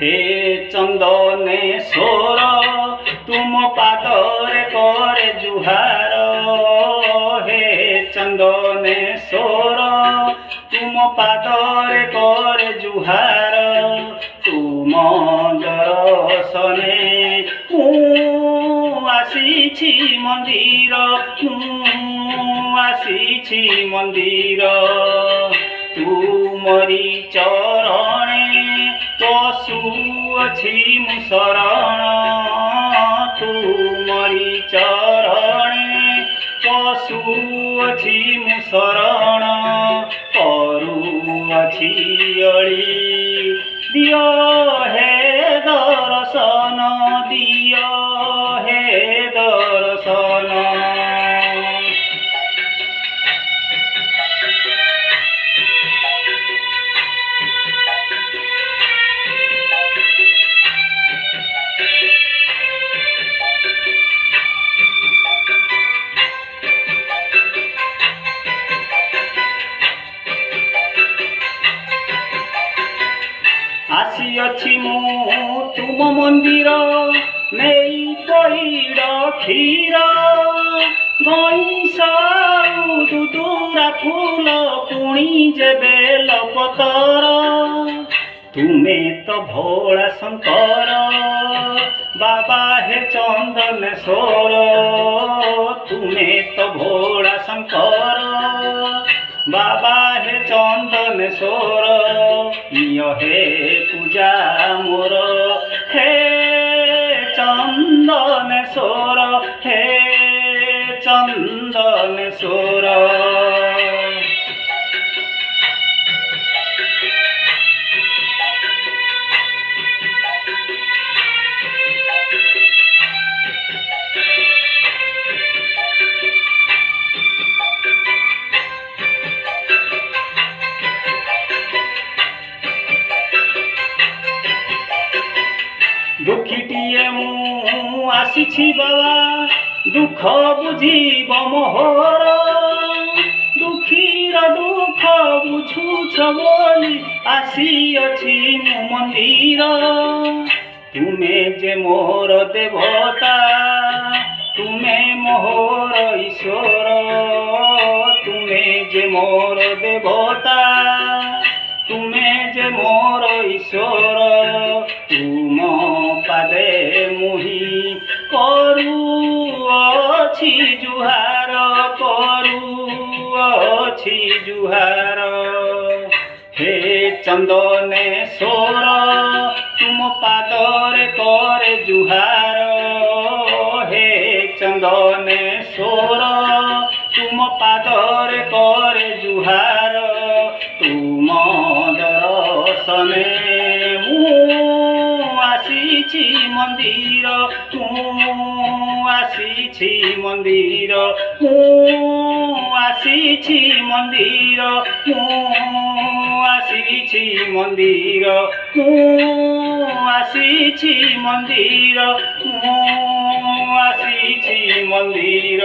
हे चंदनेश्वर तुम पादरे करे जुहार। हे चंदनेश्वर तुम पादरे करे जुहार। तुम दर्शने आसीछि मंदिर आसीछि मंदिर। तुमरी चरणे पशुअछि मु शरण। तुमरी चरणे पशुअछि मु शरण। करुअछि अळि दियो हे दर्शन दियो हे दर्शन। आसी मु तुम मंदिर नहीं पईड़ क्षीर। गईसा दुदुरा फूल पुणी जे बेल पतर। तुमे तो भोला शंकर बाबा हे चंदनेश्वर। तुमे तो भोला शंकर बाबा हे चंदनेश्वर। हे पूजा मोर हे चंदनेश्वर हे चंदनेश्वर। दुखीटिए मु आसीछि बाबा दुख बुझीब मोहर। दुखीर दुख बुझुछ बोली आसीअछि मु मंदिर। तुमे जे मोर देवता तुमे मोर ईश्वर। तुमे जे मोर देवता तुमे जे मोर ईश्वर। तुम पादे मुहि करुअछि जुहार करुअछि जुहार। हे चंदनेश्वर तुम पादरे करे जुहार। हे चंदनेश्वर तुम पादरे करे जुहार। तुम दर्शने आसीछि मंदिर आसीछि मंदिर आसीछि मंदिर आसीछि मंदिर आसीछि मंदिर आसीछि मंदिर।